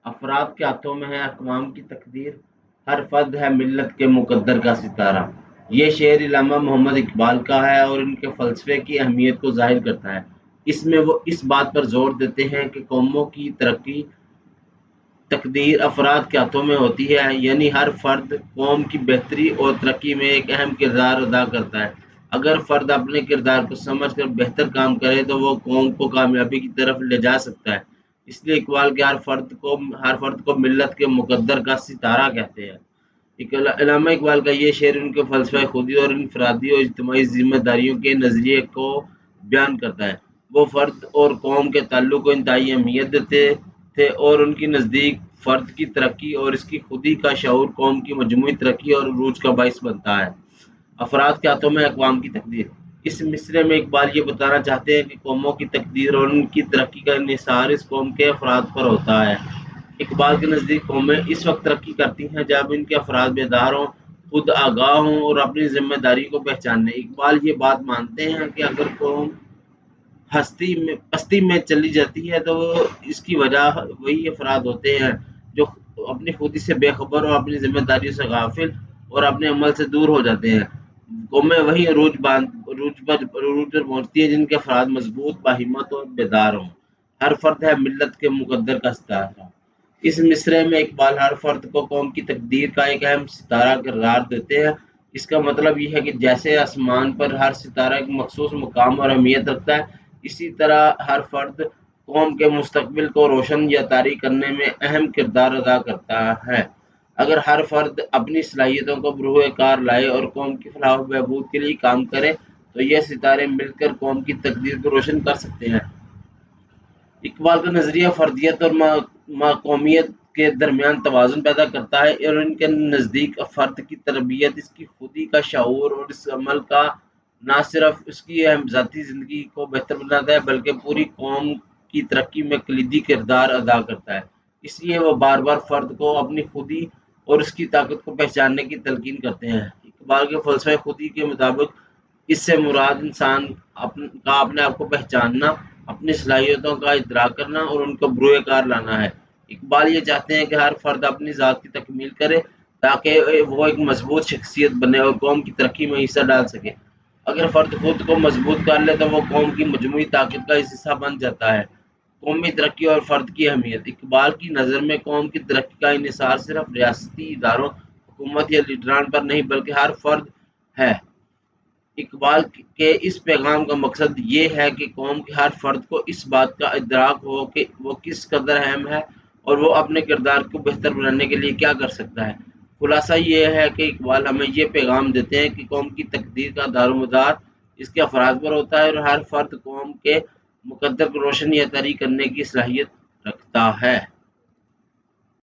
افراد کے ہاتھوں میں ہے اقوام کی تقدیر، ہر فرد ہے ملت کے مقدر کا ستارہ۔ یہ شعر علامہ محمد اقبال کا ہے اور ان کے فلسفے کی اہمیت کو ظاہر کرتا ہے۔ اس میں وہ اس بات پر زور دیتے ہیں کہ قوموں کی تقدیر افراد کے ہاتھوں میں ہوتی ہے، یعنی ہر فرد قوم کی بہتری اور ترقی میں ایک اہم کردار ادا کرتا ہے۔ اگر فرد اپنے کردار کو سمجھ کر بہتر کام کرے تو وہ قوم کو کامیابی کی طرف لے جا سکتا ہے۔ اس لیے اقبال کے ہر فرد کو ملت کے مقدر کا ستارہ کہتے ہیں۔ علامہ اقبال کا یہ شعر ان کے فلسفہ خودی اور انفرادی اور اجتماعی ذمہ داریوں کے نظریے کو بیان کرتا ہے۔ وہ فرد اور قوم کے تعلق کو انتہائی اہمیت دیتے تھے اور ان کے نزدیک فرد کی ترقی اور اس کی خودی کا شعور قوم کی مجموعی ترقی اور عروج کا باعث بنتا ہے۔ افراد کے ہاتھوں میں اقوام کی تقدیر۔ اس مصرعے میں اقبال یہ بتانا چاہتے ہیں کہ قوموں کی تقدیر اور ان کی ترقی کا انحصار اس قوم کے افراد پر ہوتا ہے۔ اقبال کے نزدیک قومیں اس وقت ترقی کرتی ہیں جب ان کے افراد بیدار ہوں، خود آگاہ ہوں اور اپنی ذمہ داری کو پہچانیں۔ اقبال یہ بات مانتے ہیں کہ اگر قوم پستی میں چلی جاتی ہے تو اس کی وجہ وہی افراد ہوتے ہیں جو اپنی خودی سے بے خبر اور اپنی ذمہ داریوں سے غافل اور اپنے عمل سے دور ہو جاتے ہیں۔ قومیں وہی عروج پر پہنچتی ہیں جن کے افراد مضبوط، باہمت اور بیدار ہوں۔ ہر فرد ہے ملت کے مقدر کا ستارہ۔ اس مصرعے میں اقبال ہر فرد کو قوم کی تقدیر کا ایک اہم ستارہ قرار دیتے ہیں۔ اس کا مطلب یہ ہے کہ جیسے آسمان پر ہر ستارہ ایک مخصوص مقام اور اہمیت رکھتا ہے، اسی طرح ہر فرد قوم کے مستقبل کو روشن یا تاریک کرنے میں اہم کردار ادا کرتا ہے۔ اگر ہر فرد اپنی صلاحیتوں کو بروئے کار لائے اور قوم کی فلاح و بہبود کے لیے کام کرے تو یہ ستارے مل کر قوم کی تقدیر کو روشن کر سکتے ہیں۔ اقبال کا نظریہ فردیت اور قومیت کے درمیان توازن پیدا کرتا ہے اور ان کے نزدیک فرد کی تربیت اس کی خودی کا شعور اور اس عمل کا نہ صرف اس کی ذاتی زندگی کو بہتر بناتا ہے بلکہ پوری قوم کی ترقی میں کلیدی کردار ادا کرتا ہے۔ اس لیے وہ بار بار فرد کو اپنی خودی اور اس کی طاقت کو پہچاننے کی تلقین کرتے ہیں۔ اقبال کے فلسفہ خودی کے مطابق اس سے مراد انسان کا اپنے آپ کو پہچاننا، اپنی صلاحیتوں کا ادراک کرنا اور ان کو بروئے کار لانا ہے۔ اقبال یہ چاہتے ہیں کہ ہر فرد اپنی ذات کی تکمیل کرے تاکہ وہ ایک مضبوط شخصیت بنے اور قوم کی ترقی میں حصہ ڈال سکے۔ اگر فرد خود کو مضبوط کر لے تو وہ قوم کی مجموعی طاقت کا حصہ بن جاتا ہے۔ قومی ترقی اور فرد کی اہمیت۔ اقبال کی نظر میں قوم کی ترقی کا انحصار صرف ریاستی اداروں، حکومت یا لیڈران پر نہیں بلکہ ہر فرد ہے۔ اقبال کے اس پیغام کا مقصد یہ ہے کہ قوم کے ہر فرد کو اس بات کا ادراک ہو کہ وہ کس قدر اہم ہے اور وہ اپنے کردار کو بہتر بنانے کے لیے کیا کر سکتا ہے۔ خلاصہ یہ ہے کہ اقبال ہمیں یہ پیغام دیتے ہیں کہ قوم کی تقدیر کا دار و مدار اس کے افراد پر ہوتا ہے اور ہر فرد قوم کے مقدر کو روشن یا طاری کرنے کی صلاحیت رکھتا ہے۔